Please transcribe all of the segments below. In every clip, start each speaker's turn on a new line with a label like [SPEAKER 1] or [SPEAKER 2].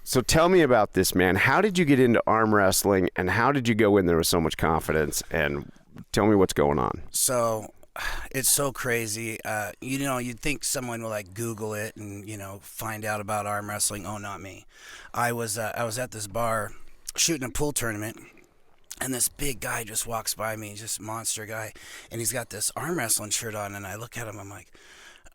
[SPEAKER 1] So tell me about this, man. How did you get into arm wrestling, and how did you go in there with so much confidence? And tell me what's going on.
[SPEAKER 2] So it's so crazy. You'd think someone would like Google it and find out about arm wrestling. Oh, not me. I was at this bar shooting a pool tournament, and this big guy just walks by me, just a monster guy, and he's got this arm wrestling shirt on, and I look at him,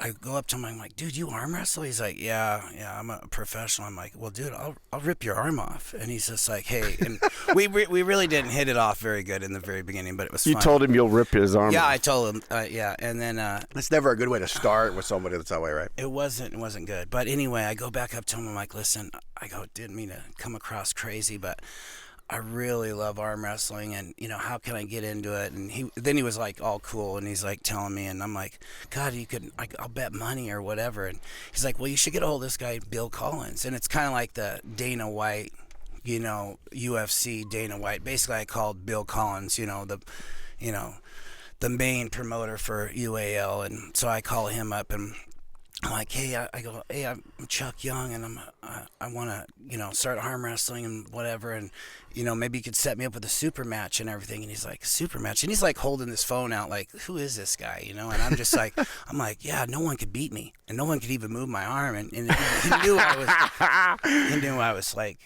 [SPEAKER 2] I go up to him, I'm like, dude, you arm wrestle? He's like, yeah, I'm a professional. I'm like, well, dude, I'll rip your arm off. And he's just like, hey, and we really didn't hit it off very good in the very beginning, but it was fun.
[SPEAKER 1] You told him you'll rip his arm
[SPEAKER 2] Yeah,
[SPEAKER 1] off.
[SPEAKER 2] I told him, yeah, and then
[SPEAKER 3] It's never a good way to start with somebody that's that way, right?
[SPEAKER 2] it wasn't good. But anyway, I go back up to him, I'm like, listen, didn't mean to come across crazy, but I really love arm wrestling, and how can I get into it? And he was like all cool, and he's like telling me, and I'm like, God, I'll bet money or whatever. And he's like, well, you should get a hold of this guy Bill Collins, and it's kind of like the Dana White, UFC Dana White. Basically, I called Bill Collins, the main promoter for UAL, and so I call him up and I'm like, hey, I'm Chuck Young, and I want to, start arm wrestling and whatever, and maybe you could set me up with a super match and everything. And he's like, super match, and he's like holding this phone out, like, who is this guy, And I'm just like, yeah, no one could beat me, and no one could even move my arm, and he knew I was like,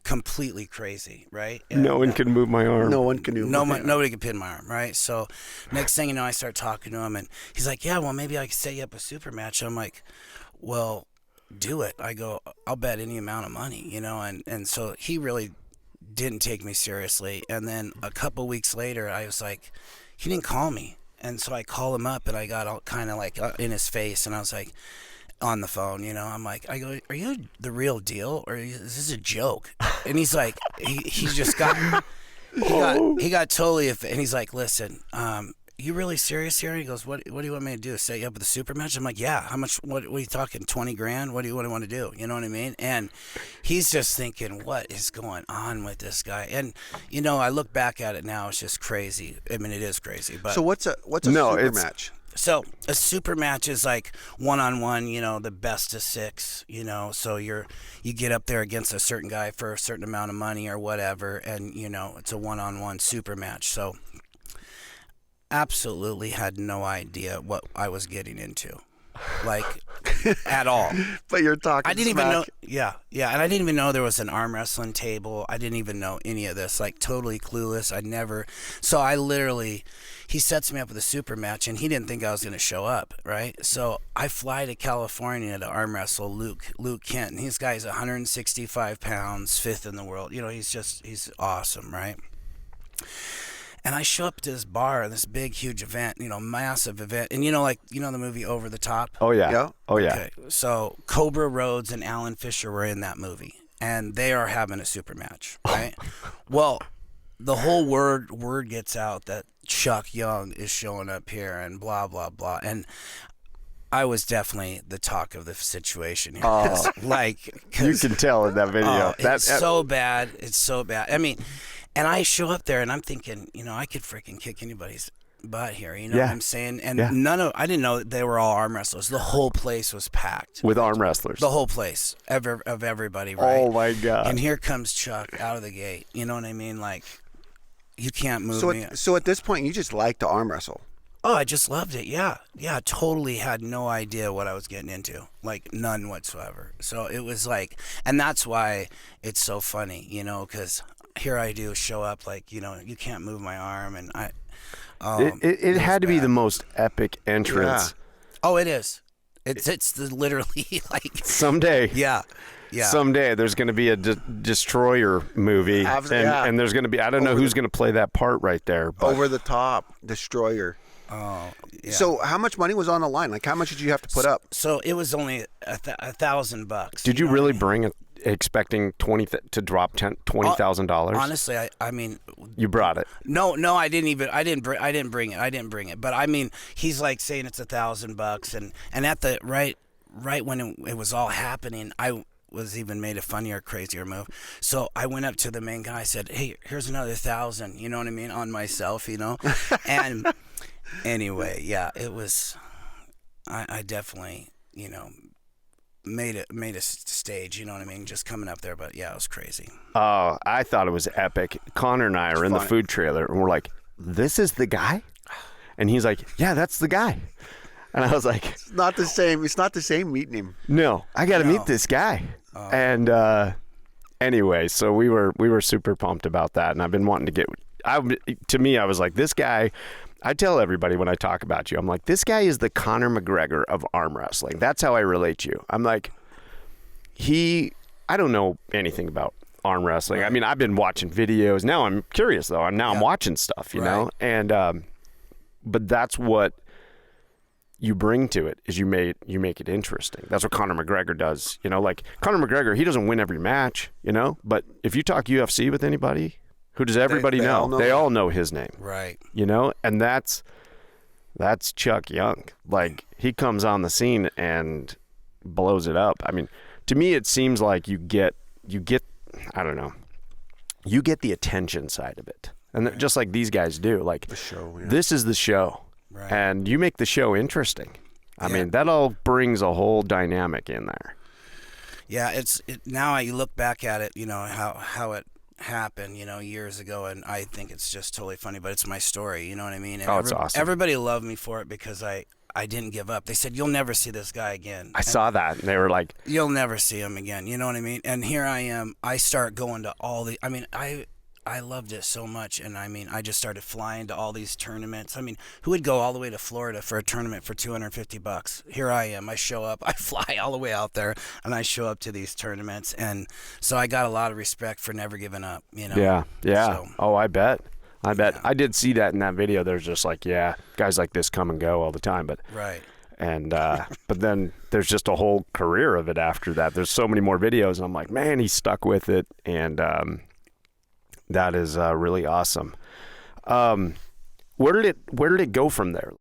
[SPEAKER 2] completely crazy, right? And,
[SPEAKER 1] no one could move my arm.
[SPEAKER 3] No one can do.
[SPEAKER 2] Nobody could pin my arm, right? So next thing you know, I start talking to him, and he's like, yeah, well, maybe I could set you up a super match. I'm like, well, do it. I go, I'll bet any amount of money, and so he really didn't take me seriously. And then a couple weeks later, I was like, he didn't call me. And so I call him up, and I got all kind of like in his face, and I was like, on the phone, I'm like, I go, are you the real deal, or is this a joke? And he's like, he just got, he got totally, and he's like, listen, you really serious here? He goes, what do you want me to do? Set you up with a super match? I'm like, yeah. How much? What are you talking? 20 grand? What do you want to do? You know what I mean? And he's just thinking, what is going on with this guy? And I look back at it now, it's just crazy. I mean, it is crazy. But
[SPEAKER 3] so what's a super match?
[SPEAKER 2] So a super match is like one-on-one, the best of 6, so you get up there against a certain guy for a certain amount of money or whatever, and it's a one-on-one super match. So absolutely had no idea what I was getting into, like, at all.
[SPEAKER 3] But you're talking
[SPEAKER 2] I didn't
[SPEAKER 3] smack.
[SPEAKER 2] even know. Yeah, and I didn't even know there was an arm wrestling table. I didn't even know any of this. Like, totally clueless. So I literally, he sets me up with a super match, and he didn't think I was going to show up, right? So I fly to California to arm wrestle Luke Kent. And this guy's 165 pounds, 5th in the world. He's awesome, right? And I show up to this bar, this big, huge event, massive event. And the movie Over the Top?
[SPEAKER 1] Oh, yeah.
[SPEAKER 3] Yeah.
[SPEAKER 1] Oh, yeah.
[SPEAKER 2] Okay. So Cobra Rhodes and Alan Fisher were in that movie, and they are having a super match, right? Well, the whole word gets out that Chuck Young is showing up here and blah, blah, blah. And I was definitely the talk of the situation here.
[SPEAKER 1] Oh. You can tell in that video.
[SPEAKER 2] It's so bad. It's so bad. I mean, and I show up there, and I'm thinking, I could freaking kick anybody's butt here. You know what I'm saying? And I didn't know that they were all arm wrestlers. The whole place was packed
[SPEAKER 1] with arm wrestlers.
[SPEAKER 2] The whole place, of everybody, right?
[SPEAKER 1] Oh my God!
[SPEAKER 2] And here comes Chuck out of the gate. You know what I mean? Like, you can't move me.
[SPEAKER 3] So at this point, you just like to arm wrestle.
[SPEAKER 2] Oh, I just loved it. Yeah. Totally had no idea what I was getting into, like none whatsoever. So it was like, and that's why it's so funny, because here I do show up like, you can't move my arm, and
[SPEAKER 1] it had to be the most epic entrance.
[SPEAKER 2] Yeah. Oh, it is. It's literally like
[SPEAKER 1] someday.
[SPEAKER 2] Yeah.
[SPEAKER 1] Someday there's going to be a Destroyer movie, and there's going to be, I don't know who's going to play that part right there. But.
[SPEAKER 3] Over the Top Destroyer.
[SPEAKER 2] Oh, yeah.
[SPEAKER 3] So how much money was on the line? Like, how much did you have to put up?
[SPEAKER 2] So it was only $1,000.
[SPEAKER 1] Did you really bring it expecting to drop $20,000?
[SPEAKER 2] Honestly, I mean,
[SPEAKER 1] you brought it.
[SPEAKER 2] No, I didn't bring it. But I mean, he's like saying it's $1,000, and at the right when it was all happening, I was even made a funnier, crazier move. So I went up to the main guy, I said, "Hey, here's another 1,000." You know what I mean, on myself, and. Anyway, yeah, it was. I definitely, made a stage, you know what I mean, just coming up there. But yeah, it was crazy.
[SPEAKER 1] Oh, I thought it was epic. Connor and I are in the food trailer, and we're like, "This is the guy," and he's like, "Yeah, that's the guy." And I was like,
[SPEAKER 3] It's not the same. It's not the same meeting him.
[SPEAKER 1] "No, I got to meet this guy." And anyway, so we were super pumped about that, and I've been wanting to get. To me, I was like, this guy. I tell everybody when I talk about you, I'm like, this guy is the Conor McGregor of arm wrestling. That's how I relate to you. I'm like, I don't know anything about arm wrestling. I mean, I've been watching videos. Now I'm curious though. I'm watching stuff, you know? And, but that's what you bring to it is you make it interesting. That's what Conor McGregor does. You know, like Conor McGregor, he doesn't win every match, you know, but if you talk UFC with anybody, who does everybody know? They all know his name.
[SPEAKER 2] Right.
[SPEAKER 1] You know, and that's Chuck Young. Like, he comes on the scene and blows it up. I mean, to me, it seems like you get, I don't know, you get the attention side of it. And just like these guys do, like,
[SPEAKER 3] The show, yeah.
[SPEAKER 1] This is the show.
[SPEAKER 2] Right.
[SPEAKER 1] And you make the show interesting. I mean, that all brings a whole dynamic in there.
[SPEAKER 2] Yeah, now you look back at it, you know, how it happened, you know, years ago, and I think it's just totally funny, but it's my story, you know what I mean? And
[SPEAKER 1] it's awesome.
[SPEAKER 2] Everybody loved me for it because I didn't give up. They said, you'll never see this guy again.
[SPEAKER 1] I saw that, and they were like,
[SPEAKER 2] you'll never see him again, you know what I mean? And here I am, I start going to all the, I mean, I loved it so much, and I mean, I just started flying to all these tournaments. I mean, who would go all the way to Florida for a tournament for $250? Here I am. I show up. I fly all the way out there, and I show up to these tournaments, and so I got a lot of respect for never giving up. You know?
[SPEAKER 1] Yeah.
[SPEAKER 2] So,
[SPEAKER 1] Oh, I bet.
[SPEAKER 2] Yeah.
[SPEAKER 1] I did see that in that video. There's just like, guys like this come and go all the time, but
[SPEAKER 2] right.
[SPEAKER 1] and but then there's just a whole career of it after that. There's so many more videos, and I'm like, man, he's stuck with it, and that is really awesome. Where did it go from there?